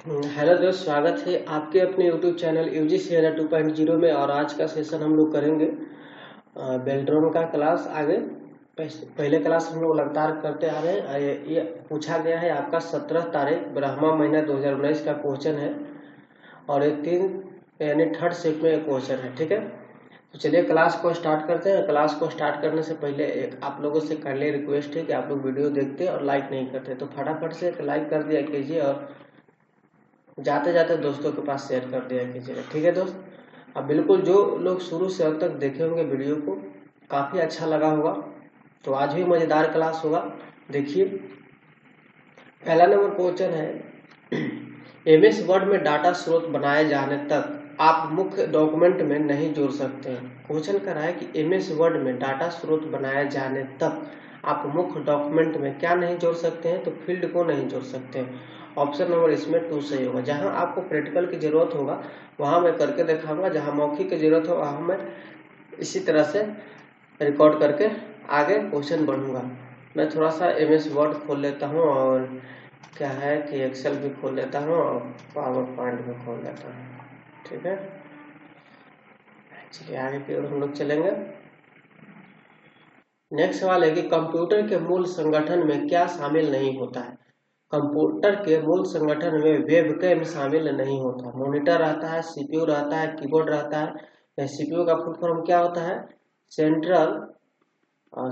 Hello दोस्त, स्वागत है आपके अपने यूट्यूब चैनल यूजी सेना 2.0 में। और आज का सेशन हम लोग करेंगे बेल्ट्रॉन का क्लास। आगे पहले क्लास हम लोग लगातार करते आ रहे हैं। ये पूछा गया है आपका 17 तारीख ब्रह्मा महीना 2019 का क्वेश्चन है, और ये 3 यानी थर्ड शिफ्ट में क्वेश्चन है। ठीक है, तो चलिए क्लास को स्टार्ट करते हैं। क्लास को स्टार्ट करने से पहले एक आप लोगों से काइंडली रिक्वेस्ट है कि आप लोग वीडियो देखते और लाइक नहीं करते, तो फटाफट से एक लाइक कर दिया कीजिए और जाते जाते दोस्तों के पास शेयर कर दिया कीजिएगा। ठीक है दोस्त, अब बिल्कुल जो लोग शुरू से अंत तक देखे होंगे वीडियो को, काफ़ी अच्छा लगा होगा, तो आज भी मज़ेदार क्लास होगा। देखिए, पहला नंबर क्वेश्चन है एमएस वर्ड में डाटा स्रोत बनाए जाने तक आप मुख्य डॉक्यूमेंट में नहीं जोड़ सकते हैं। क्वेश्चन कर रहा है कि एमएस वर्ड में डाटा स्रोत बनाए जाने तक आप मुख्य डॉक्यूमेंट में क्या नहीं जोड़ सकते हैं, तो फील्ड को नहीं जोड़ सकते हैं। ऑप्शन नंबर इसमें 2 सही होगा। जहां आपको प्रैक्टिकल की जरूरत होगा वहां मैं करके दिखाऊंगा, जहां मौखिक की जरूरत हो वहां मैं इसी तरह से रिकॉर्ड करके आगे क्वेश्चन बढ़ूंगा। मैं थोड़ा सा एमएस वर्ड खोल लेता हूं, और क्या है कि एक्सेल भी खोल लेता हूं और पावर पॉइंट भी खोल लेता हूं। ठीक है, चलिए आगे की ओर हम लोग चलेंगे। नेक्स्ट सवाल है कि कंप्यूटर के मूल संगठन में क्या शामिल नहीं होता है। कंप्यूटर के मूल संगठन में वेबकैम शामिल नहीं होता। मॉनिटर रहता है, सीपीयू रहता है, कीबोर्ड रहता है। सीपीयू का फुल फॉर्म क्या होता है? Central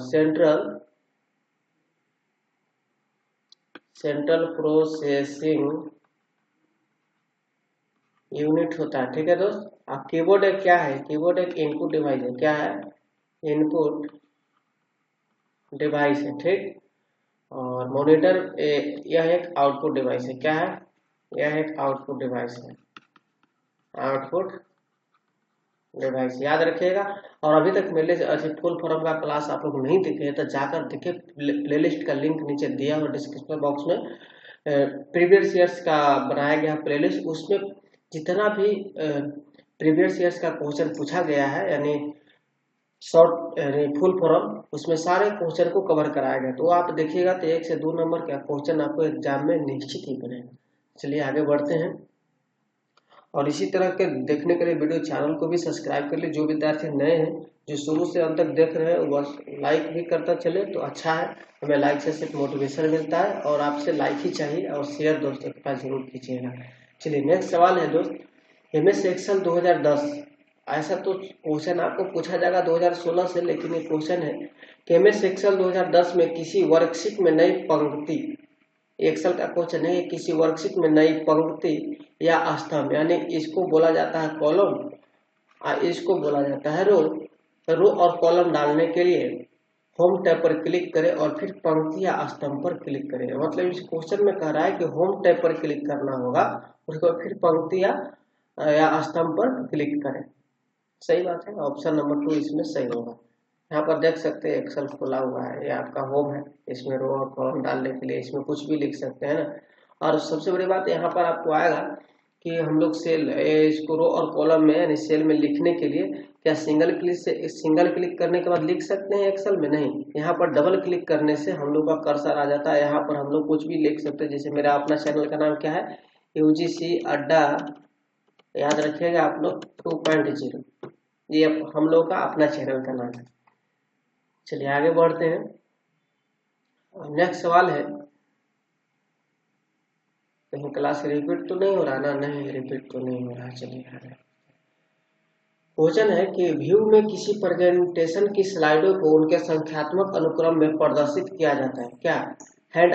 central central processing unit होता है। ठीक है दोस्त, अब कीबोर्ड एक क्या है? कीबोर्ड एक इनपुट डिवाइस है। क्या है? इनपुट डिवाइस है। ठीक, और मॉनिटर यह एक आउटपुट डिवाइस है। क्या है? यह एक आउटपुट डिवाइस है। आउटपुट डिवाइस याद रखिएगा। और अभी तक मेरे ऐसे फुल फॉर्म का क्लास आप लोग नहीं देखे हैं तो जाकर देखे, प्लेलिस्ट का लिंक नीचे दिया हुआ डिस्क्रिप्शन बॉक्स में। प्रीवियस ईयर्स का बनाया गया प्लेलिस्ट, उसमें जितना भी प्रीवियस ईयर्स का क्वेश्चन पूछा गया है, यानी शॉर्ट यानी फुल फॉर्म, उसमें सारे क्वेश्चन को कवर कराया गया। तो आप देखिएगा तो 1 से 2 नंबर का क्वेश्चन आपको एग्जाम में निश्चित ही बनेगा। चलिए आगे बढ़ते हैं, और इसी तरह के देखने के लिए वीडियो चैनल को भी सब्सक्राइब कर लिए। जो विद्यार्थी नए हैं, जो शुरू से अंत तक देख रहे हैं, वह लाइक भी करता चले तो अच्छा है। हमें लाइक से सिर्फ मोटिवेशन मिलता है, और आपसे लाइक ही चाहिए, और शेयर दोस्तों के पास जरूर कीजिएगा। चलिए नेक्स्ट सवाल है दोस्त, एमएस एक्सेल 2010। ऐसा तो क्वेश्चन आपको पूछा जाएगा 2016 से, लेकिन ये क्वेश्चन है कि एमएस एक्सेल 2010 में किसी वर्कशीट में नई पंक्ति, एक्सेल का क्वेश्चन है, किसी वर्कशीट में नई पंक्ति या स्तंभ, यानी इसको बोला जाता है कॉलम और इसको बोला जाता है रो। रो और कॉलम डालने के लिए होम टैब पर क्लिक करें और फिर पंक्ति या स्तंभ पर क्लिक करें। मतलब इस क्वेश्चन में कह रहा है कि होम टैब पर क्लिक करना होगा, उसके बाद फिर पंक्ति या स्तंभ पर क्लिक करें। सही बात है, ऑप्शन नंबर 2 इसमें सही होगा। यहाँ पर देख सकते हैं एक्सेल खुला हुआ है, ये आपका होम है। इसमें रो और कॉलम डालने के लिए इसमें कुछ भी लिख सकते हैं ना। और सबसे बड़ी बात यहाँ पर आपको आएगा कि हम लोग सेल इसको रो और कॉलम में यानी सेल में लिखने के लिए क्या सिंगल क्लिक करने के बाद लिख सकते हैं एक्सेल में? नहीं, यहाँ पर डबल क्लिक करने से हम लोग का कर्सर आ जाता है। यहाँ पर हम लोग कुछ भी लिख सकते हैं। जैसे मेरा अपना चैनल का नाम क्या है? यूजीसी अड्डा, याद रखिएगा आप लोग 2.0, ये हम लोग का अपना चैनल का नाम है। चलिए आगे बढ़ते हैं। नेक्स्ट सवाल है, कहीं क्लास रिपीट तो नहीं हो रहा ना? नहीं, रिपीट तो नहीं हो रहा। चलिए आगे क्वेश्चन है कि व्यू में किसी प्रेजेंटेशन की स्लाइडों को उनके संख्यात्मक अनुक्रम में प्रदर्शित किया जाता है। क्या? हैंड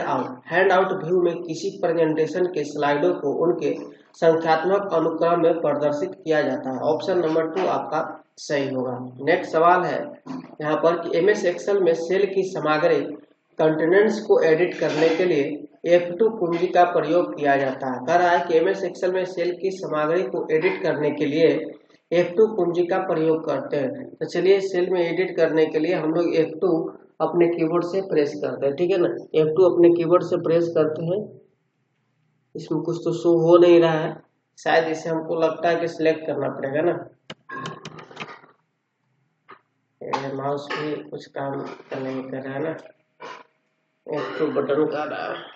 आउट व्यू में किसी प्रेजेंटेशन के स्लाइडों को उनके संख्यात्मक अनुक्रम में प्रदर्शित किया जाता है। ऑप्शन नंबर 2 आपका सही होगा। नेक्स्ट सवाल है यहाँ पर कि एमएस एक्सेल में सेल की सामग्री कंटेनेंट्स को एडिट करने के लिए F2 कुंजी का प्रयोग किया जाता है। कह रहा है कि एमएस एक्सेल में सेल की सामग्री को एडिट करने के लिए F2 कुंजी का प्रयोग करते हैं। तो चलिए सेल में एडिट करने के लिए हम लोग F2 अपने कीबोर्ड से प्रेस करते हैं। ठीक है ना, F2 अपने कीबोर्ड से प्रेस करते हैं। इसमें कुछ तो शो हो नहीं रहा है, शायद इसे हमको लगता है कि सिलेक्ट करना पड़ेगा ना। माउस भी कुछ काम नहीं कर रहा है ना, F2 बटन का रहा है।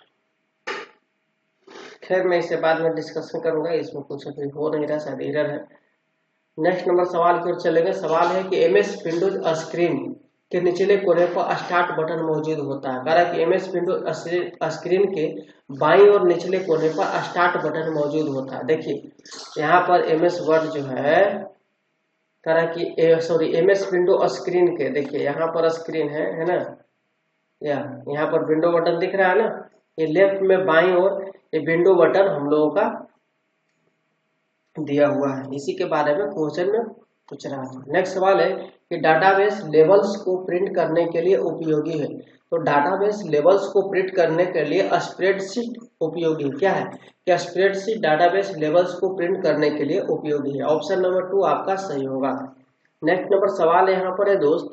खैर मैं इसे बाद में डिस्कशन करूंगा, इसमें कुछ अभी हो नहीं रहा, शायद एरर है। नेक्स्ट नंबर सवाल की ओर चलेंगे। सवाल है कि एमएस विंडोज स्क्रीन के निचले कोने पर स्टार्ट बटन मौजूद होता है। कह कि एमएस विंडोज स्क्रीन के बाईं और निचले कोने पर स्टार्ट बटन मौजूद होता है। देखिए यहाँ पर एमएस वर्ड जो है, कह रहा कि सॉरी एमएस विंडो स्क्रीन के, देखिए यहाँ पर स्क्रीन है ना, यहाँ पर विंडो बटन दिख रहा है ना, ये लेफ्ट में बाईं ओर ये विंडो बटन हम लोगों का दिया हुआ है। इसी के बारे में क्वेश्चन में पूछ रहा था। नेक्स्ट सवाल है कि डाटाबेस लेवल्स को प्रिंट करने के लिए उपयोगी है। तो डाटाबेस लेवल्स को प्रिंट करने के लिए स्प्रेडशीट उपयोगी क्या है? क्या स्प्रेडशीट डाटाबेस लेवल्स को प्रिंट करने के लिए उपयोगी है। ऑप्शन नंबर 2 आपका सही होगा। नेक्स्ट नंबर सवाल यहाँ पर है दोस्त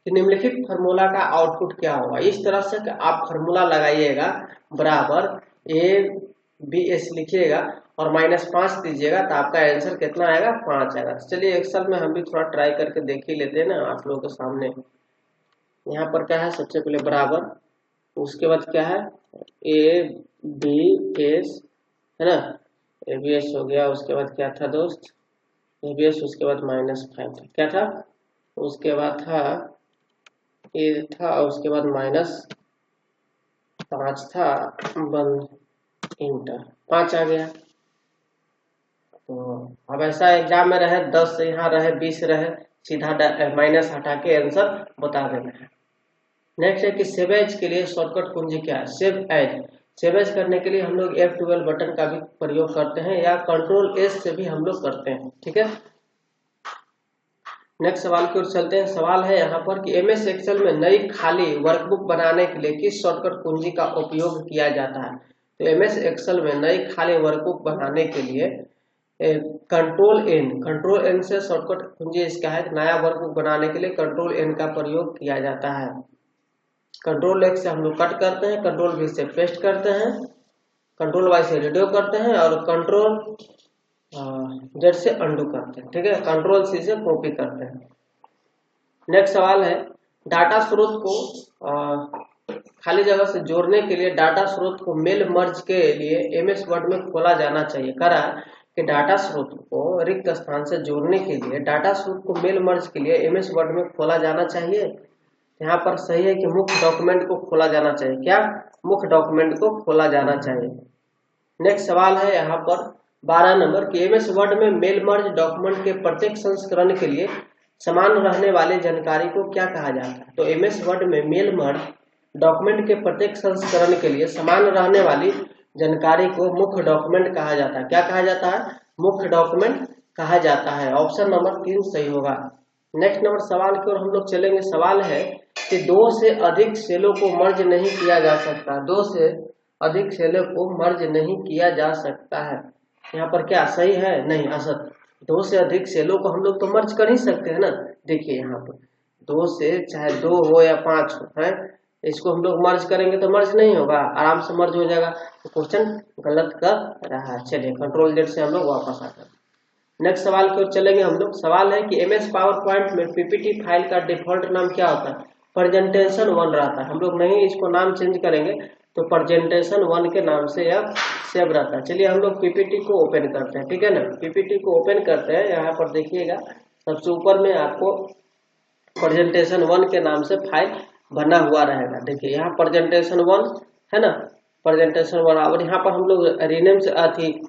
कि निम्नलिखित फार्मूला का आउटपुट क्या होगा। इस तरह से कि आप फार्मूला लगाइएगा, बराबर ABS लिखिएगा और -5 दीजिएगा, तो आपका आंसर कितना आएगा? 5 आएगा। चलिए एक्सेल में हम भी थोड़ा ट्राई करके देख ही लेते हैं ना आप लोगों के सामने। यहाँ पर क्या है, सबसे पहले बराबर, उसके बाद क्या है ABS है ना, ABS हो गया। उसके बाद क्या था दोस्त, ABS, उसके बाद -5 था, क्या था, उसके बाद था A था, उसके बाद -5 था, बंद इंटर, 5 आ गया। तो अब ऐसा एग्जाम में रहे 10 यहाँ रहे 20 रहे, सीधा माइनस हटा के आंसर बता देना है। नेक्स्ट है कि सेव एज के लिए शॉर्टकट कुंजी क्या है। सेव एज, सेव एज करने के लिए हम लोग F12 बटन का भी प्रयोग करते हैं या Ctrl+S से भी हम लोग करते हैं, ठीक है। नेक्स्ट सवाल की ओर चलते हैं। सवाल है यहाँ पर कि MS एक्सेल में नई खाली वर्कबुक बनाने के लिए किस शॉर्टकट कुंजी का उपयोग किया जाता है। तो MS एक्सेल में नई खाली वर्कबुक बनाने के लिए Ctrl+N से शॉर्टकट कुंजी इसका है। नया वर्कबुक बनाने के लिए Ctrl+N का प्रयोग किया जाता है। Ctrl+X से हम लोग कट करते हैं, Ctrl+V से पेस्ट करते हैं, Ctrl+Y से रेडियो करते हैं और Ctrl+Z से अंडू करते हैं, ठीक है। Ctrl+C से कॉपी करते हैं। नेक्स्ट सवाल है डाटा स्रोत को खाली जगह से जोड़ने के लिए डाटा स्रोत को मेल मर्ज के लिए MS वर्ड में खोला जाना चाहिए। करा कि डाटा स्रोत को रिक्त स्थान से जोड़ने के लिए डाटा स्रोत को मेल मर्ज के लिए MS वर्ड में खोला जाना चाहिए। यहाँ पर सही है कि मुख्य डॉक्यूमेंट को खोला जाना चाहिए। क्या? मुख्य डॉक्यूमेंट को खोला जाना चाहिए। नेक्स्ट सवाल है यहाँ पर 12 नंबर कि MS वर्ड में मेल मर्ज डॉक्यूमेंट के प्रत्येक संस्करण के लिए समान रहने वाली जानकारी को क्या कहा जाता है। तो MS वर्ड में मेल मर्ज डॉक्यूमेंट के प्रत्येक संस्करण के लिए समान रहने वाली जानकारी को मुख्य डॉक्यूमेंट कहा जाता है। क्या कहा जाता है? मुख्य डॉक्यूमेंट कहा जाता है। ऑप्शन नंबर 3 सही होगा। नेक्स्ट नंबर सवाल की ओर हम लोग चलेंगे। सवाल है कि 2 से अधिक सेलों को मर्ज नहीं किया जा सकता। 2 से अधिक सेलों को मर्ज नहीं किया जा सकता है। यहाँ पर क्या सही है? नहीं, असत। 2 से अधिक सेलों को हम लोग तो मर्ज कर ही सकते हैं ना। देखिए यहाँ पर 2 से चाहे 2 हो या 5 हो, है, इसको हम लोग मर्ज करेंगे तो मर्ज नहीं होगा, आराम से मर्ज हो जाएगा। तो क्वेश्चन गलत कर रहा है। चलिए Ctrl+Z से हम लोग वापस आते हैं। नेक्स्ट सवाल की ओर चलेंगे हम लोग। सवाल है कि MS पावर पॉइंट में PPT फाइल का डिफॉल्ट नाम क्या होता है। प्रेजेंटेशन 1 रहता है। हम लोग नहीं इसको नाम चेंज करेंगे, तो प्रेजेंटेशन 1 के नाम से यह सेव रहता है। चलिए हम लोग PPT को ओपन करते हैं, ठीक है ना। PPT को ओपन करते हैं। यहाँ पर देखिएगा सबसे ऊपर में आपको प्रेजेंटेशन 1 के नाम से फाइल बना हुआ रहेगा। देखिए यहाँ प्रेजेंटेशन 1 है ना, प्रेजेंटेशन 1। और यहाँ पर हम लोग रीनेम से अथी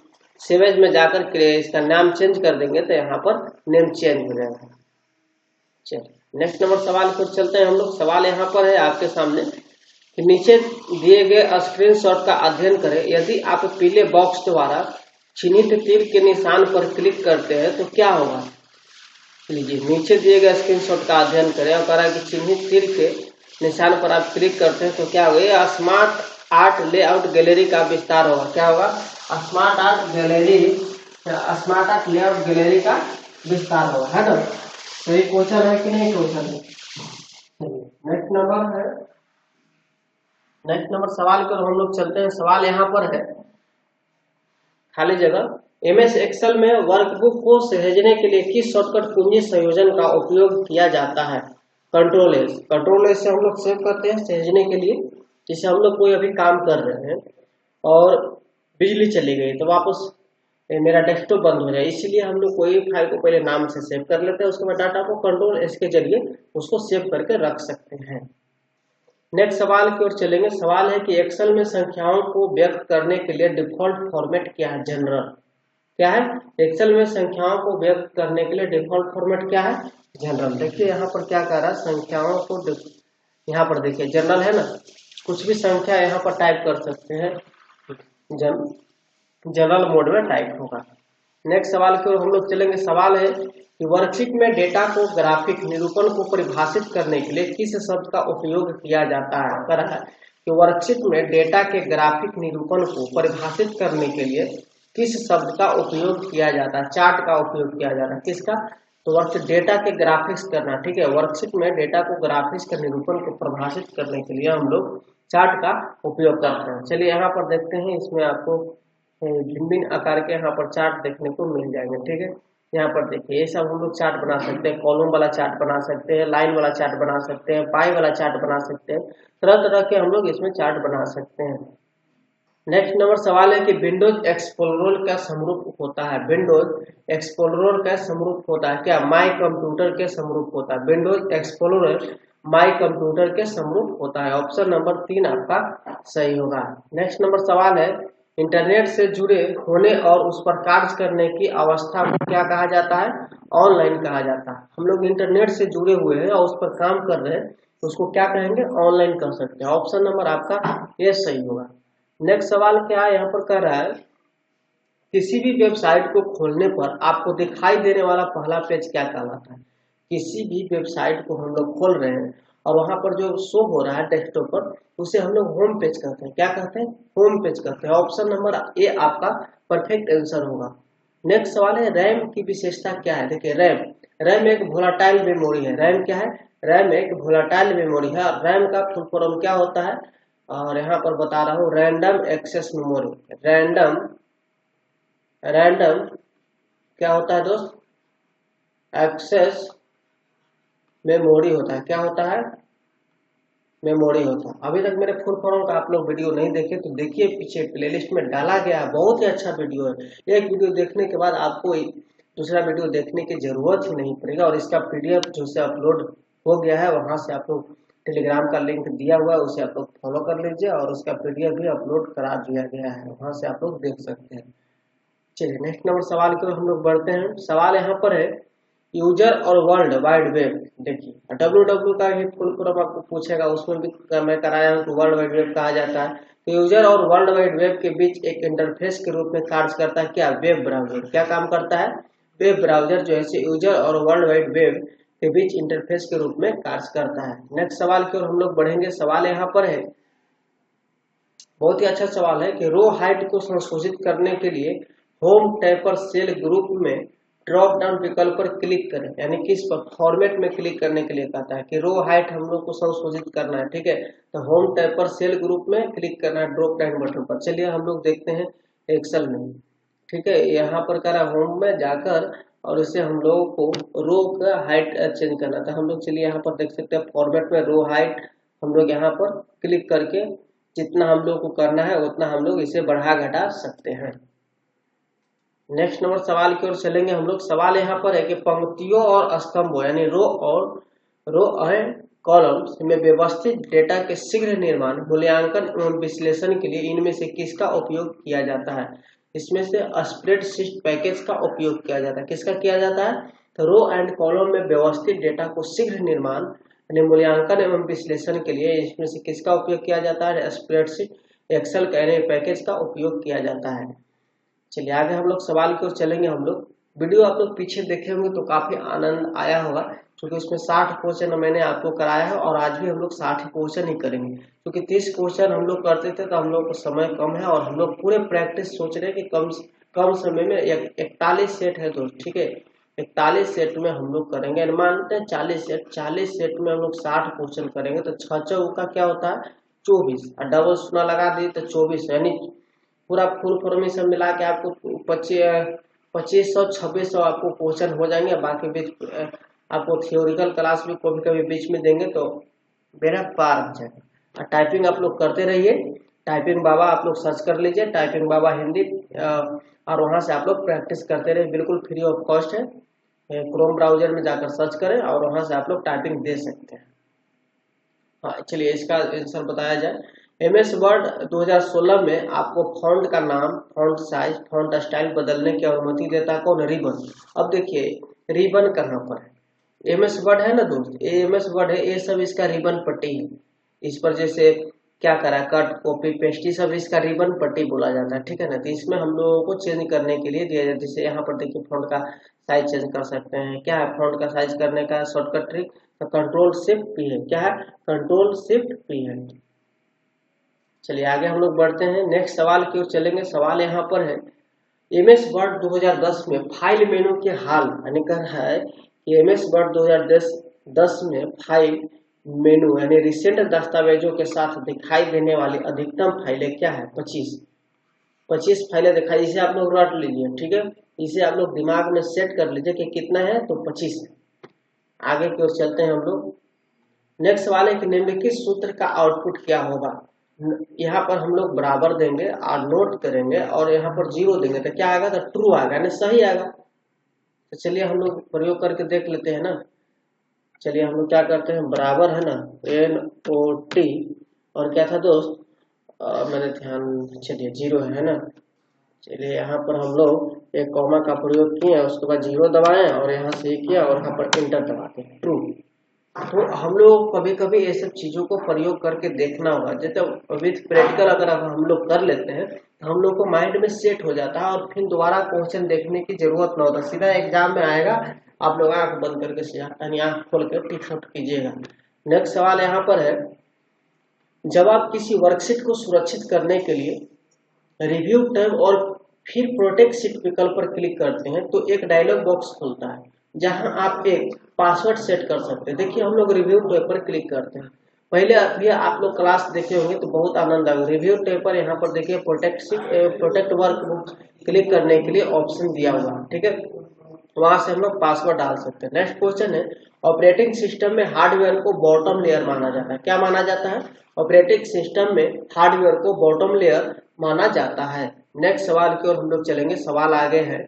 सेवेज में जाकर के इसका नाम चेंज कर देंगे तो यहाँ पर नेम चेंज हो जाएगा। चलिए नेक्स्ट नंबर सवाल को चलते हैं हम लोग। सवाल यहाँ पर है आपके सामने कि नीचे दिए गए स्क्रीनशॉट का अध्ययन करें। यदि आप पीले बॉक्स द्वारा चिन्हित तीर के निशान पर क्लिक करते हैं तो क्या होगा। लीजिए नीचे दिए गए स्क्रीनशॉट का अध्ययन करें और कहा कि चिन्हित तीर के निशान पर आप क्लिक करते हैं तो क्या होगा। ये स्मार्ट आर्ट लेआउट गैलरी का विस्तार होगा। क्या होगा? स्मार्ट आर्ट लेआउट गैलरी का विस्तार होगा, है ना। तो ये क्वेश्चन है कि नहीं क्वेश्चन है। नेक्स्ट नंबर सवाल पर हम लोग चलते हैं। सवाल यहाँ पर है खाली जगह MS एक्सेल में वर्कबुक को सहेजने के लिए किस शॉर्टकट कुंजी संयोजन का उपयोग किया जाता है। Ctrl+S से हम लोग सेव करते हैं सहेजने के लिए, जैसे हम लोग कोई अभी काम कर रहे हैं और बिजली चली गई तो वापस मेरा डेस्कटॉप बंद हो जाए, इसीलिए हम लोग कोई फाइल को पहले नाम से सेव कर लेते हैं, उसके बाद डाटा को कंट्रोल एस के जरिए उसको सेव करके रख सकते हैं। नेक्स्ट सवाल की ओर चलेंगे। सवाल है कि एक्सेल में संख्याओं को व्यक्त करने के लिए डिफॉल्ट फॉर्मेट क्या है? जनरल। क्या है? एक्सेल में संख्याओं को व्यक्त करने के लिए डिफॉल्ट फॉर्मेट क्या है? जनरल। देखिए यहाँ पर क्या कह रहा है, संख्याओं को यहाँ पर देखिए जनरल है ना, कुछ भी संख्या यहाँ पर टाइप कर सकते हैं, जनरल मोड में टाइप होगा। नेक्स्ट सवाल की ओर हम लोग चलेंगे। सवाल है कि वर्कशीट में डेटा को ग्राफिक निरूपण को परिभाषित करने के लिए किस शब्द का उपयोग किया जाता है? कर है कि वर्कशीट में डेटा के ग्राफिक निरूपण को परिभाषित करने के लिए किस शब्द का उपयोग किया जाता है? चार्ट का उपयोग किया जाता है। किसका? तो वर्कशीट डेटा के ग्राफिक्स करना, ठीक है, वर्कशीट में डेटा को ग्राफिक्स के निरूपण को परिभाषित करने के लिए हम लोग चार्ट का उपयोग करते हैं। चलिए यहाँ पर देखते हैं, इसमें आपको भिन्न आकार के यहाँ पर चार्ट देखने को मिल जाएंगे, ठीक है। यहाँ पर देखिए ये सब हम लोग चार्ट बना सकते हैं, कॉलम वाला चार्ट बना सकते हैं, लाइन वाला चार्ट बना सकते हैं, पाई वाला चार्ट बना सकते हैं, तरह तरह के हम लोग इसमें चार्ट बना सकते हैं। नेक्स्ट नंबर सवाल है कि विंडोज एक्सप्लोरर का समरूप होता है? विंडोज एक्सप्लोरर का समरूप होता है क्या? माई कंप्यूटर के समरूप होता है। विंडोज एक्सप्लोरर माई कंप्यूटर के समरूप होता है। ऑप्शन नंबर 3 आपका सही होगा। नेक्स्ट नंबर सवाल है, इंटरनेट से जुड़े होने और उस पर कार्य करने की अवस्था को क्या कहा जाता है? ऑनलाइन कहा जाता है। हम लोग इंटरनेट से जुड़े हुए हैं और उस पर काम कर रहे हैं तो उसको क्या कहेंगे? ऑनलाइन कर सकते हैं। ऑप्शन नंबर आपका ये सही होगा। नेक्स्ट सवाल क्या है, यहाँ पर कह रहा है किसी भी वेबसाइट को खोलने पर आपको दिखाई देने वाला पहला पेज क्या कहलाता है? किसी भी वेबसाइट को हम लोग खोल रहे हैं और वहां पर जो शो हो रहा है डेस्कटॉप पर, उसे हम लोग होम पेज कहते हैं। क्या कहते हैं? होम पेज कहते हैं। ऑप्शन नंबर ए आपका परफेक्ट आंसर होगा। नेक्स्ट सवाल है, रैम की विशेषता क्या है? देखिए रैम एक वोलाटाइल मेमोरी है। रैम क्या है? रैम एक वोलाटाइल मेमोरी है। रैम का फुल फॉर्म क्या होता है? और यहाँ पर बता रहा हूँ, रैंडम एक्सेस मेमोरी। रैंडम क्या होता है दोस्त? एक्सेस मेमोरी होता है। क्या होता है? मेमोरी होता है। अभी तक मेरे फुल फॉर्म का आप लोग वीडियो नहीं देखे तो देखिए, पीछे प्लेलिस्ट में डाला गया है, बहुत ही अच्छा वीडियो है। एक वीडियो देखने के बाद आपको दूसरा वीडियो देखने की जरूरत ही नहीं पड़ेगा। और इसका पीडीएफ जो से अपलोड हो गया है, वहां से आप लोग टेलीग्राम का लिंक दिया हुआ है, उसे आप लोग फॉलो कर लीजिए और उसका पीडीएफ भी अपलोड करा दिया गया है, वहां से आप लोग देख सकते हैं। चलिए नेक्स्ट नंबर सवाल की ओर हम लोग बढ़ते हैं। सवाल यहाँ पर है, यूजर और वर्ल्ड वाइड वेब। देखिए डब्ल्यू का भी फुल फॉर्म आपको पूछेगा, उसमें भी मैं कराया हूँ कि वर्ल्ड वाइड वेब कहा जाता है। तो यूजर और वर्ल्ड वाइड वेब के बीच एक इंटरफेस के रूप में कार्य करता है क्या? Web browser. क्या काम करता है? वेब ब्राउजर जो है यूजर और वर्ल्ड वाइड वेब के बीच इंटरफेस के रूप में कार्य करता है। नेक्स्ट सवाल की ओर हम लोग बढ़ेंगे। सवाल यहाँ पर है, बहुत ही अच्छा सवाल है कि रो हाइट को संशोधित करने के लिए होम टैब पर सेल ग्रुप में ड्रॉप डाउन विकल्प पर क्लिक करें। यानी किस पर? फॉर्मेट में क्लिक करने के लिए कहता है कि रो हाइट हम लोग को संशोधित करना है, ठीक है। तो होम टैब पर सेल ग्रुप में क्लिक करना है, ड्रॉप डाउन बटन पर। चलिए हम लोग देखते हैं एक्सेल में, ठीक है। यहाँ पर करा होम में जाकर और इसे हम लोगों को रो का हाइट चेंज करना था। हम लोग चलिए यहाँ पर देख सकते हैं फॉर्मेट में रो हाइट, हम लोग यहाँ पर क्लिक करके जितना हम लोग को करना है उतना हम लोग इसे बढ़ा घटा सकते हैं। नेक्स्ट नंबर सवाल की ओर चलेंगे हम लोग। सवाल यहाँ पर है कि पंक्तियों और स्तंभों यानी रो एंड कॉलम्स में व्यवस्थित डेटा के शीघ्र निर्माण, मूल्यांकन एवं विश्लेषण के लिए इनमें से किसका उपयोग किया जाता है? इसमें से स्प्रेडशीट पैकेज का उपयोग किया जाता है। किसका किया जाता है? तो रो एंड कॉलम में व्यवस्थित डेटा को शीघ्र निर्माण यानी मूल्यांकन एवं विश्लेषण के लिए इसमें से किसका उपयोग किया जाता है? स्प्रेडशीट एक्सेल का यानी पैकेज का उपयोग किया जाता है। चलिए आगे हम लोग सवाल की ओर चलेंगे। हम लोग वीडियो आप लोग पीछे देखे होंगे तो काफी आनंद आया होगा, क्योंकि उसमें 60 क्वेश्चन मैंने आपको कराया है और आज भी हम लोग 60 क्वेश्चन ही करेंगे, क्योंकि 30 क्वेश्चन हम लोग करते थे तो हम लोग को समय कम है और हम लोग पूरे प्रैक्टिस सोच रहे हैं कि कम समय में 41 सेट है दोस्त, ठीक है। 41 सेट में हम लोग करेंगे, मानते हैं 40 सेट में हम लोग 60 क्वेश्चन करेंगे तो 6 का क्या होता है? 24 और डबल शून्य लगा दिए तो 24, यानी पूरा फुल फॉर्मेशन मिला के आपको 2500 2600 आपको क्वेश्चन हो जाएंगे। बाकी बीच आपको थियोरिकल क्लास भी कभी कभी बीच में देंगे तो मेरा पार हो जाएगा। और टाइपिंग आप लोग करते रहिए टाइपिंग बाबा आप लोग सर्च कर लीजिए, टाइपिंग बाबा हिंदी, और वहाँ से आप लोग प्रैक्टिस करते रहे, बिल्कुल फ्री ऑफ कॉस्ट है। क्रोम ब्राउजर में जाकर सर्च करें और वहाँ से आप लोग टाइपिंग दे सकते हैं। हाँ चलिए इसका आंसर बताया जाए। MS वर्ड 2016 में आपको फॉन्ट का नाम, फॉन्ट साइज, फॉन्ट स्टाइल बदलने की अनुमति देता है कौन? रिबन। अब देखिए रिबन कहाँ पर है? MS वर्ड है ना दोस्त, ये MS वर्ड है, ये सब इसका रिबन पट्टी है। इस पर जैसे क्या करा, कट कॉपी पेस्ट, सब इसका रिबन पट्टी बोला जाता है, ठीक है ना। तो इसमें हम लोगों को चेंज करने के लिए दिया जाता है। जैसे यहाँ पर देखिए फॉन्ट का साइज चेंज कर सकते हैं। क्या है फॉन्ट का साइज करने का शॉर्टकट ट्रिक? तो कंट्रोल शिफ्ट पी है। क्या है? कंट्रोल शिफ्ट पी है। चलिए आगे हम लोग बढ़ते हैं, नेक्स्ट सवाल की ओर चलेंगे। सवाल यहाँ पर है, MS वर्ड 2010 में फाइल मेनू के हाल, यानी कह रहा है कि MS वर्ड 2010 में फाइल मेनू यानी रिसेंट दस्तावेजों के साथ दिखाई देने वाली अधिकतम फाइलें क्या है? 25 फाइलें दिखाई। इसे आप लोग रट लीजिए, ठीक है, इसे आप लोग दिमाग में सेट कर लीजिए कि कितना है, तो 25 है। आगे की ओर चलते हैं हम लोग। नेक्स्ट सवाल है कि निम्नलिखित सूत्र का आउटपुट क्या होगा? यहाँ पर हम लोग बराबर देंगे और नोट करेंगे और यहाँ पर 0 देंगे तो क्या आएगा? तो ट्रू आएगा, यानी सही आएगा। तो चलिए हम लोग प्रयोग करके देख लेते हैं ना। चलिए हम लोग क्या करते हैं, बराबर है ना, NOT और क्या था दोस्त, मैंने ध्यान, चलिए 0 है ना। चलिए यहाँ पर हम लोग एक कॉमा का प्रयोग किए, उसके बाद 0 दबाएं और यहाँ से किया और यहाँ पर इंटर दबाते हैं, ट्रू। तो हम लोग कभी कभी ये सब चीजों को प्रयोग करके देखना होगा। जैसे अभी प्रैक्टिकल अगर हम लोग कर लेते हैं तो हम लोग को माइंड में सेट हो जाता है और फिर दोबारा क्वेश्चन देखने की जरूरत ना होता, सीधा एग्जाम में आएगा, आप लोग आंख बंद करके यानी आंख खोल कर टिक शॉट कीजिएगा। नेक्स्ट सवाल यहाँ पर है, जब आप किसी वर्कशीट को सुरक्षित करने के लिए रिव्यू टैब और फिर प्रोटेक्ट शीट विकल्प पर क्लिक करते हैं तो एक डायलॉग बॉक्स खुलता है जहां आप एक पासवर्ड सेट कर सकते हैं। देखिए हम लोग रिव्यू टैब पर क्लिक करते हैं, पहले भी आप लोग क्लास देखे होंगे तो बहुत आनंद आएगा। रिव्यू टैब पर यहाँ पर देखिए प्रोटेक्ट वर्कबुक क्लिक करने के लिए ऑप्शन दिया हुआ है, ठीक है, वहां से हम लोग पासवर्ड डाल सकते हैं। नेक्स्ट क्वेश्चन है, ऑपरेटिंग सिस्टम में हार्डवेयर को बॉटम लेयर माना जाता है। क्या माना जाता है? ऑपरेटिंग सिस्टम में हार्डवेयर को बॉटम लेयर माना जाता है। नेक्स्ट सवाल की ओर हम लोग चलेंगे। सवाल आगे है,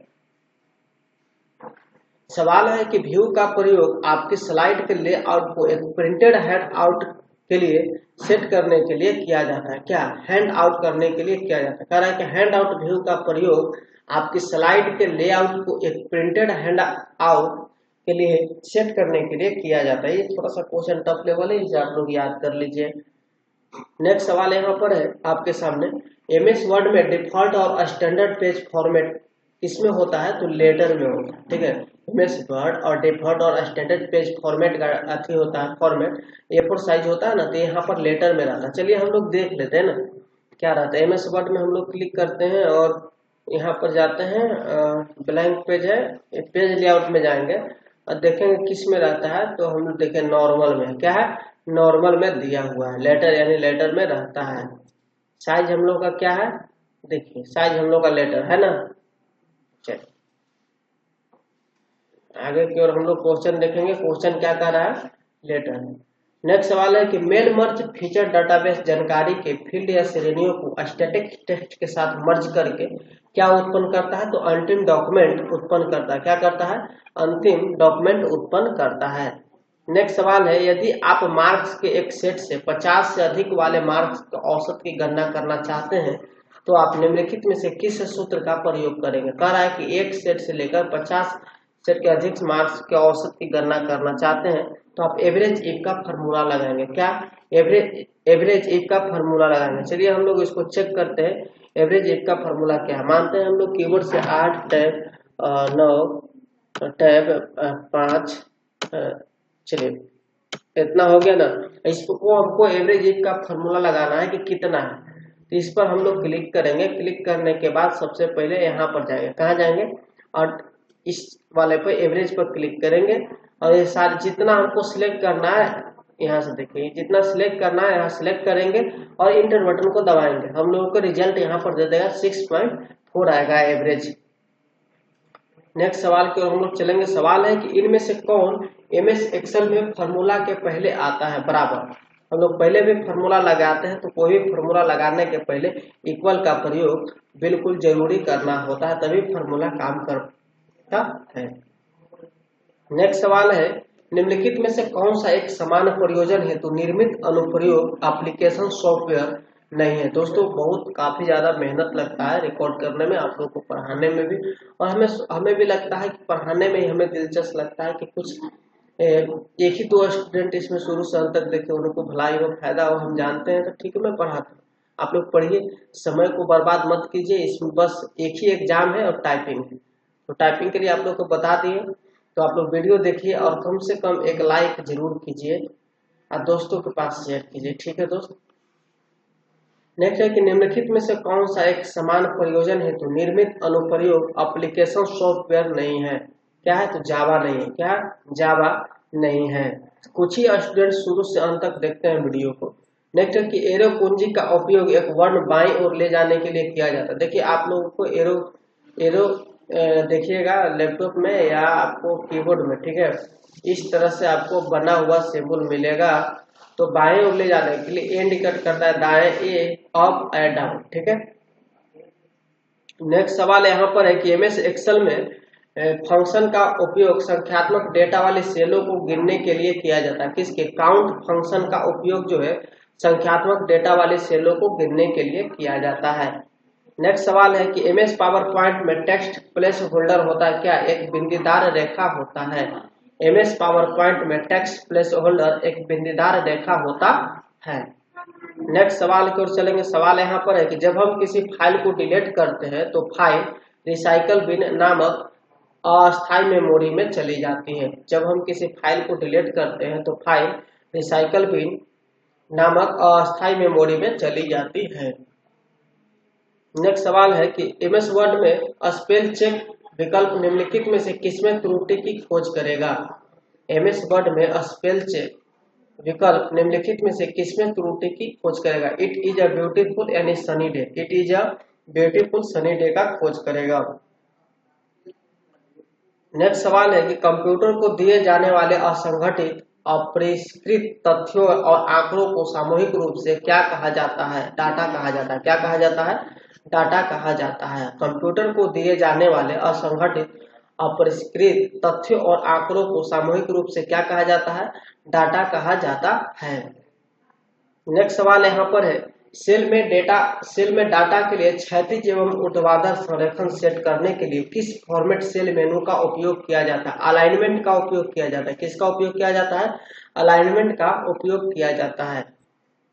सवाल है कि व्यू का प्रयोग आपके स्लाइड के लेआउट को एक प्रिंटेड हैंड आउट के लिए सेट करने के लिए किया जाता है। क्या? हैंड आउट करने के लिए किया जाता है। कह रहा है कि हैंड आउट व्यू का प्रयोग आपकी स्लाइड के लेआउट को एक प्रिंटेड हैंड आउट के लिए सेट करने के लिए किया जाता है। ये थोड़ा सा क्वेश्चन टफ लेवल है, इसे आप लोग याद कर लीजिए। नेक्स्ट सवाल यहाँ पर है आपके सामने, MS वर्ड में डिफॉल्ट और स्टैंडर्ड पेज फॉर्मेट किसमें होता है? तो लेटर में होता है, ठीक है। MS वर्ड और डिफॉल्ट और स्टैंडर्ड पेज फॉर्मेट का अथी होता है, फॉर्मेट A4 साइज होता है ना, तो यहाँ पर लेटर में रहता है। चलिए हम लोग देख लेते हैं ना क्या रहता है। MS वर्ड में हम लोग क्लिक करते हैं और यहाँ पर जाते हैं, ब्लैंक पेज है, पेज लेआउट में जाएंगे और देखेंगे किस में रहता है, तो हम देखें नॉर्मल में। क्या है? नॉर्मल में दिया हुआ है, लेटर यानी लेटर में रहता है। साइज हम लोग का क्या है? देखिए साइज हम लोग का लेटर है ना। चलिए आगे की ओर हम लोग क्वेश्चन देखेंगे। क्वेश्चन क्या कर रहा है? लेटर। नेक्स्ट सवाल है कि मेल मर्ज फीचर डाटाबेस जानकारी के फील्ड या श्रेणियों को स्टैटिक टेक्स्ट के साथ मर्ज करके क्या उत्पन्न करता है? तो अंतिम डॉक्यूमेंट उत्पन्न करता है। क्या करता है? अंतिम डॉक्यूमेंट उत्पन्न करता है। नेक्स्ट सवाल है, यदि आप मार्क्स के एक सेट से 50 से अधिक वाले मार्क्स के औसत की गणना करना चाहते हैं तो आप निम्नलिखित में से किस सूत्र का प्रयोग करेंगे? कह रहा है कि एक सेट से लेकर 50 सेट के अधिक मार्क्स के औसत की गणना करना चाहते हैं तो आप एवरेज इफ का फॉर्मूला लगाएंगे। क्या? एवरेज इफ का फॉर्मूला लगाएंगे। चलिए हम लोग इसको चेक करते हैं, एवरेज इफ का फॉर्मूला क्या है। मानते हैं हम लोग कीबोर्ड से 8 टैब 9 टैब 5, चलिए इतना हो गया ना। इसको हमको एवरेज इफ का फॉर्मूला लगाना है कि कितना है, तो इस पर हम लोग क्लिक करेंगे। क्लिक करने के बाद सबसे पहले यहाँ पर जाएंगे, कहाँ जाएंगे, और इस वाले पर एवरेज पर क्लिक करेंगे और ये सारे जितना हमको सिलेक्ट करना है, यहाँ से देखिए जितना सिलेक्ट करना है यहाँ सिलेक्ट करेंगे और इंटर बटन को दबाएंगे। हम लोगों को रिजल्ट यहाँ पर दे देगा 6.4 आएगा एवरेज। नेक्स्ट सवाल की ओर हम लोग चलेंगे। सवाल है कि इनमें से कौन MS एक्सेल में फॉर्मूला के पहले आता है? बराबर हम लोग पहले भी फार्मूला लगाते हैं, तो कोई भी फार्मूला लगाने के पहले इक्वल का प्रयोग बिल्कुल जरूरी करना होता है, तभी फार्मूला काम करता है। नेक्स्ट सवाल है, निम्नलिखित में से कौन सा एक समान प्रयोजन हेतु निर्मित अनुप्रयोग एप्लीकेशन सॉफ्टवेयर नहीं है। दोस्तों बहुत काफी ज्यादा मेहनत लगता है रिकॉर्ड करने में, आप लोग को पढ़ाने में भी, और हमें भी लगता है कि पढ़ाने में ही हमें दिलचस्प लगता है कि कुछ एक ही दो स्टूडेंट इसमें शुरू से अंत तक देखे, उनको भलाई हो, फायदा हो, हम जानते हैं, तो ठीक है मैं पढ़ाता हूँ। आप लोग पढ़िए, समय को बर्बाद मत कीजिए। इसमें बस एक ही एग्जाम है और टाइपिंग है, तो टाइपिंग के लिए आप लोग को बता दिए, तो आप लोग वीडियो देखिए और कम से कम एक लाइक जरूर कीजिए और दोस्तों के पास शेयर कीजिए, ठीक है दोस्त। नेक्स्ट है कि निम्नलिखित में से कौन सा एक समान प्रयोजन हेतु निर्मित अनुप्रयोग एप्लीकेशन सॉफ्टवेयर नहीं है। क्या है, तो जावा नहीं है। क्या, जावा नहीं है। कुछ ही स्टूडेंट शुरू से अंत तक देखते हैं वीडियो को। नेक्स्ट है कि एरो कुंजी का उपयोग एक वर्ण बाईं ओर ले जाने के लिए किया जाता है। देखिए आप लोगों को एरो देखिएगा लैपटॉप में या आपको कीबोर्ड में, ठीक है, इस तरह से आपको बना हुआ सिंबल मिलेगा, तो बाएं ओर ले जाने के लिए इंडिकेट करता है दाएं ए, अप एंड डाउन, ठीक है। नेक्स्ट सवाल यहाँ पर है कि एमएस एक्सेल में फंक्शन का उपयोग संख्यात्मक डेटा वाले सेलों को गिनने के लिए किया जाता है। किसके, काउंट फंक्शन का उपयोग जो है संख्यात्मक डेटा वाले सेलों को गिनने के लिए किया जाता है। नेक्स्ट सवाल है कि एमएस पावर पॉइंट में टेक्स्ट प्लेस होल्डर होता है। क्या, एक बिंदीदार रेखा होता है। एमएस पावर पॉइंट में टेक्स्ट प्लेस होल्डर एक बिंदीदार रेखा होता है। नेक्स्ट सवाल की ओर चलेंगे। सवाल यहाँ पर है कि जब हम किसी फाइल को डिलीट करते हैं तो फाइल रिसाइकल बिन नामक अस्थायी मेमोरी में चली जाती है। जब हम किसी फाइल को डिलीट करते हैं तो फाइल रिसाइकल बिन नामक अस्थायी मेमोरी में चली जाती है। नेक्स्ट सवाल है कि एमएस वर्ड में स्पेल चेक विकल्प निम्नलिखित में से किसमें त्रुटि की खोज करेगा। एमएस वर्ड में स्पेल चेक विकल्प निम्नलिखित में से किसमें त्रुटि की खोज करेगा। इट इज अ ब्यूटीफुल यानी sunny day, it is a beautiful sunny day का खोज करेगा। नेक्स्ट सवाल है कि कंप्यूटर को दिए जाने वाले असंगठित अपरिष्कृत तथ्यों और आंकड़ों को सामूहिक रूप से क्या कहा जाता है। डाटा कहा जाता है। क्या कहा जाता है, डाटा कहा जाता है। कंप्यूटर को दिए जाने वाले असंगठित अपरिष्कृत तथ्यों और आंकड़ों को सामूहिक रूप से क्या कहा जाता है, डाटा कहा जाता है। नेक्स्ट सवाल यहाँ पर है, सेल में डाटा के लिए क्षैतिज एवं ऊर्ध्वाधर संरेखण सेट करने के लिए किस फॉर्मेट सेल मेनू का उपयोग किया जाता है। अलाइनमेंट का उपयोग किया जाता है। किसका उपयोग किया जाता है, अलाइनमेंट का उपयोग किया जाता है।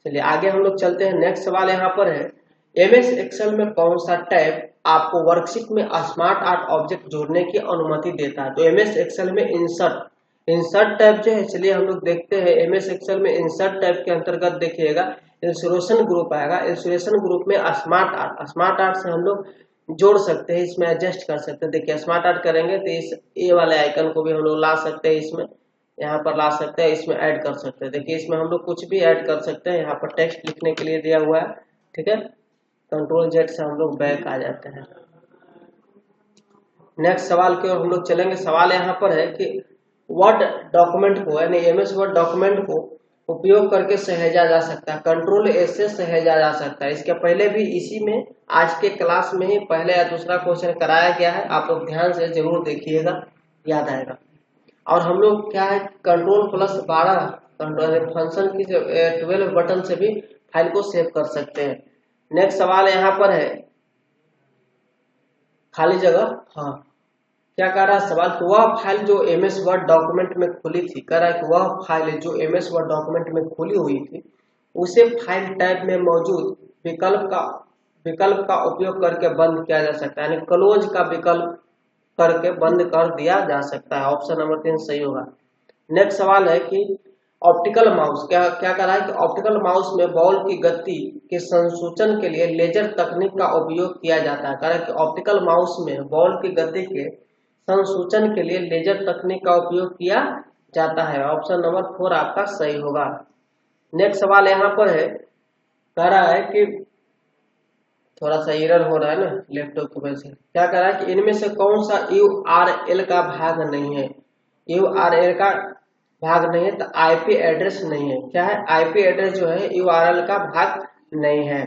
चलिए आगे हम लोग चलते हैं। नेक्स्ट सवाल यहाँ पर है, एमएस एक्सेल में कौन सा टैब आपको वर्कशीट में स्मार्ट आर्ट ऑब्जेक्ट जोड़ने की अनुमति देता है। तो एमएस एक्सेल में इंसर्ट टैब जो है, चलिए हम लोग देखते हैं। एमएस एक्सेल में इंसर्ट टैब के अंतर्गत देखिएगा इल्यूस्ट्रेशन ग्रुप आएगा। इल्यूस्ट्रेशन ग्रुप में स्मार्ट आर्ट से हम लोग जोड़ सकते हैं, इसमें एडजस्ट कर सकते हैं। देखिए स्मार्ट आर्ट करेंगे तो इस ए वाले आइकन को भी हम लोग ला सकते हैं, इसमें यहाँ पर ला सकते हैं, इसमें ऐड कर सकते हैं। देखिए इसमें हम लोग कुछ भी ऐड कर सकते हैं। यहाँ पर टेक्स्ट लिखने के लिए दिया हुआ है, ठीक है। कंट्रोल जेड से हम लोग बैक आ जाते हैं। नेक्स्ट सवाल की ओर हम लोग चलेंगे। सवाल यहाँ पर है कि वर्ड डॉक्यूमेंट को यानी एमएस वर्ड डॉक्यूमेंट को उपयोग करके सहेजा जा सकता है। कंट्रोल एस से सहेजा जा सकता है। इसके पहले भी इसी में आज के क्लास में ही पहले या दूसरा क्वेश्चन कराया गया है, आप लोग ध्यान से जरूर देखिएगा, याद आएगा। और हम लोग क्या है, कंट्रोल+12 फंक्शन की 12 बटन से भी फाइल को सेव कर सकते हैं। नेक्स्ट सवाल यहाँ पर है, खाली जगह, हाँ क्या कह रहा है सवाल, तो वह फाइल जो एमएस वर्ड डॉक्यूमेंट में खुली थी, कह रहा है कि वह फाइल जो एमएस वर्ड डॉक्यूमेंट में खुली हुई थी उसे फाइल टैब में मौजूद विकल्प का उपयोग करके बंद किया जा सकता है, यानी क्लोज का विकल्प करके बंद कर दिया जा सकता है। ऑप्शन नंबर 3 सही होगा। नेक्स्ट सवाल है कि ऑप्टिकल माउस, क्या कर रहा है कि ऑप्टिकल माउस में बॉल की गति के संसूचन के लिए लेजर तकनीक का उपयोग किया जाता है। कह रहा है कि ऑप्टिकल माउस में बॉल की गति के संसूचन के लिए लेजर तकनीक का उपयोग किया जाता है। ऑप्शन नंबर 4 आपका सही होगा। नेक्स्ट सवाल यहाँ पर है, कह रहा है कि थोड़ा सा एरर हो रहा है ना लैपटॉप की वजह से। क्या कह रहा है कि इनमें से कौन सा URL का भाग नहीं है। URL का भाग नहीं है, तो आईपी एड्रेस नहीं है। क्या है? आईपी एड्रेस जो है यूआरएल का भाग नहीं है।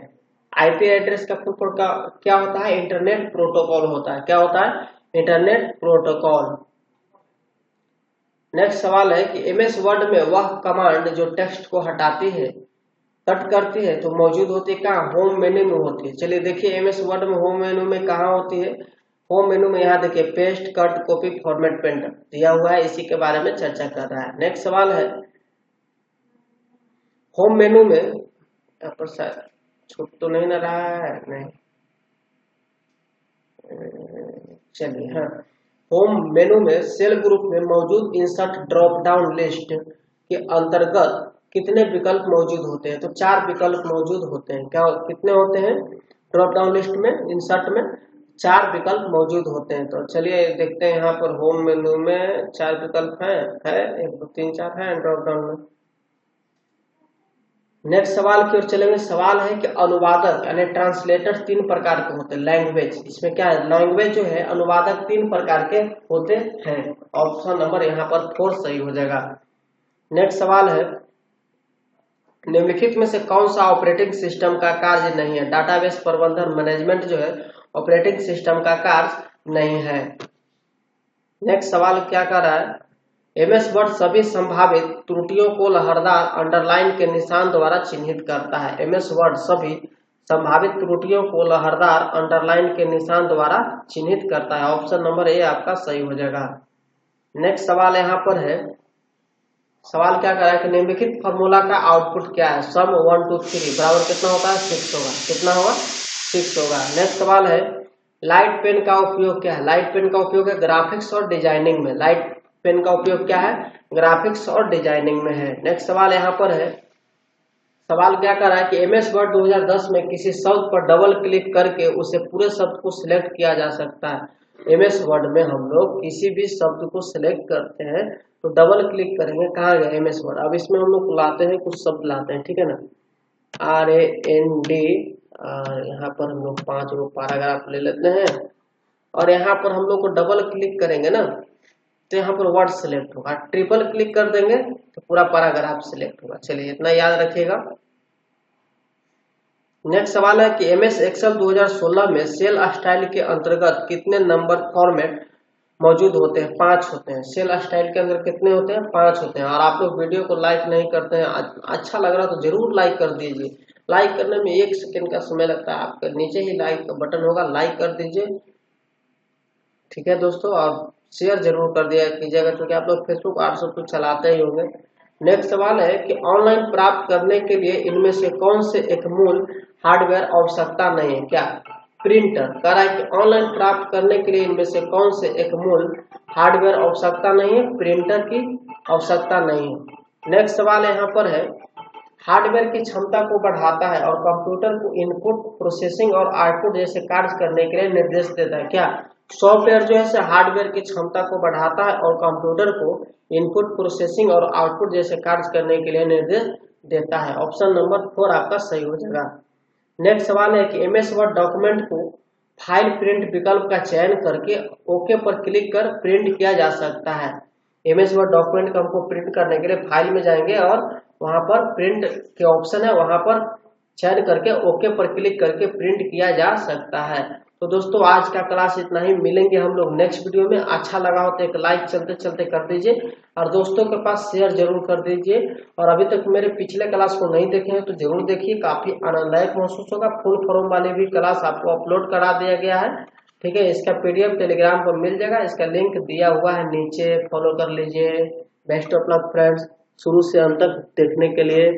आईपी एड्रेस का फुल फॉर्म का क्या होता है? इंटरनेट प्रोटोकॉल होता है। क्या होता है? Internet protocol. नेक्स्ट सवाल है कि एमएस वर्ड में वह कमांड जो टेक्स्ट को हटाती है, कट करती है, तो मौजूद होती है कहाँ? होम मेन्यू में होती है। चलिए देखिए एमएस वर्ड में होम मेन्यू में कहाँ होती है? होम मेन्यू में यहाँ देखिए paste, cut, copy, format, print दिया हुआ है, इसी के बारे में चर्चा कर रहा है। नेक्स्ट सवाल है होम मेन्यू में, यहाँ पर शायद छूट तो नहीं ना रहा है, नहीं, चलिए हाँ, होम मेनू में सेल ग्रुप में मौजूद इंसर्ट ड्रॉप डाउन लिस्ट के अंतर्गत कितने विकल्प मौजूद होते हैं? तो 4 विकल्प मौजूद होते हैं। क्या कितने होते हैं? ड्रॉप डाउन लिस्ट में, इंसर्ट में 4 विकल्प मौजूद होते हैं। तो चलिए देखते हैं यहाँ पर होम मेनू में 4 विकल्प है 1 2 3 4 है ड्रॉप डाउन में। नेक्स्ट सवाल की ओर चलेंगे। सवाल है कि अनुवादक यानी ट्रांसलेटर 3 प्रकार के होते हैं। लैंग्वेज, इसमें क्या है? लैंग्वेज जो है अनुवादक 3 प्रकार के होते हैं। ऑप्शन नंबर यहाँ पर 4 सही हो जाएगा। नेक्स्ट सवाल है निम्नलिखित में से कौन सा ऑपरेटिंग सिस्टम का कार्य नहीं है? डाटाबेस प्रबंधन मैनेजमेंट जो है ऑपरेटिंग सिस्टम का कार्य नहीं है। नेक्स्ट सवाल क्या कर रहा है? एमएस वर्ड सभी संभावित त्रुटियों को लहरदार अंडरलाइन के निशान द्वारा चिन्हित करता है। एमएस वर्ड सभी संभावित त्रुटियों को लहरदार अंडरलाइन के निशान द्वारा चिन्हित करता है। ऑप्शन नंबर ए आपका सही हो जाएगा। नेक्स्ट सवाल यहाँ पर है, सवाल क्या कर रहा है कि निम्नलिखित फॉर्मूला का आउटपुट क्या है? सम 1 2 3 बराबर कितना होता है? 6 होगा। कितना होगा? 6 होगा। नेक्स्ट सवाल है लाइट पेन का उपयोग क्या है? लाइट पेन का उपयोग है ग्राफिक्स और डिजाइनिंग में। लाइट पेन का उपयोग क्या है? ग्राफिक्स और डिजाइनिंग में है। नेक्स्ट सवाल यहाँ पर है, सवाल क्या कर रहा है कि एमएस वर्ड 2010 में किसी शब्द पर डबल क्लिक करके उसे पूरे शब्द को सिलेक्ट किया जा सकता है। एमएस वर्ड में हम लोग किसी भी शब्द को सिलेक्ट करते हैं तो डबल क्लिक करेंगे, कहाँ गया एमएस वर्ड। अब इसमें हम लोग लाते हैं कुछ शब्द लाते हैं, ठीक है ना, RAND, यहाँ पर हम लोग 5 पैराग्राफ ले लेते हैं और यहाँ पर हम लोग को डबल क्लिक करेंगे ना तो यहाँ पर वर्ड सिलेक्ट होगा। ट्रिपल क्लिक कर देंगे तो पूरा पैराग्राफ सिलेक्ट होगा। चलिए इतना याद रखिएगा। नेक्स्ट सवाल है कि एमएस एक्सेल 2016 में सेल स्टाइल के अंतर्गत कितने नंबर फॉर्मेट मौजूद होते हैं? 5 होते हैं। सेल स्टाइल के अंदर कितने होते हैं? 5 होते हैं। और आप लोग वीडियो को लाइक नहीं करते हैं, अच्छा लग रहा तो जरूर लाइक कर दीजिए। लाइक करने में 1 सेकेंड का समय लगता है, आपके नीचे ही लाइक का बटन होगा, लाइक कर दीजिए, ठीक है दोस्तों। और शेयर जरूर कर दिया कीजिएगा क्योंकि आप लोग फेसबुक व्हाट्सएप तो चलाते ही होंगे। नेक्स्ट सवाल है कि ऑनलाइन प्राप्त करने के लिए इनमें से कौन से एक मूल हार्डवेयर आवश्यकता नहीं है? क्या? प्रिंटर। कह रहा है कि ऑनलाइन प्राप्त करने के लिए इनमें से कौन से एक मूल हार्डवेयर आवश्यकता नहीं है? प्रिंटर की आवश्यकता नहीं है। नेक्स्ट सवाल यहाँ पर है हार्डवेयर की क्षमता को बढ़ाता है और कंप्यूटर को इनपुट, प्रोसेसिंग और आउटपुट जैसे कार्य करने के लिए निर्देश देता है। क्या? सॉफ्टवेयर जो है हार्डवेयर की क्षमता को बढ़ाता है और कंप्यूटर को इनपुट, प्रोसेसिंग और आउटपुट जैसे कार्य करने के लिए निर्देश देता है। ऑप्शन नंबर 4 आपका सही हो जाएगा। नेक्स्ट सवाल है कि एमएस वर्ड डॉक्यूमेंट को फाइल प्रिंट विकल्प का चयन करके ओके पर क्लिक कर प्रिंट किया जा सकता है। एमएस वर्ड डॉक्यूमेंट को हमको प्रिंट करने के लिए फाइल में जाएंगे और वहां पर प्रिंट के ऑप्शन है, वहां पर चयन करके ओके पर क्लिक करके प्रिंट किया जा सकता है। तो दोस्तों आज का क्लास इतना ही, मिलेंगे हम लोग नेक्स्ट वीडियो में। अच्छा लगा हो तो एक लाइक चलते चलते कर दीजिए और दोस्तों के पास शेयर जरूर कर दीजिए। और अभी तक मेरे पिछले क्लास को नहीं देखे हैं तो जरूर देखिए, काफी आनंददायक महसूस होगा। फुल फॉर्म वाली भी क्लास आपको अपलोड करा दिया गया है, ठीक है। इसका PDF टेलीग्राम पर मिल जाएगा, इसका लिंक दिया हुआ है नीचे, फॉलो कर लीजिए। बेस्ट ऑफ लक फ्रेंड्स, शुरू से अंत तक देखने के लिए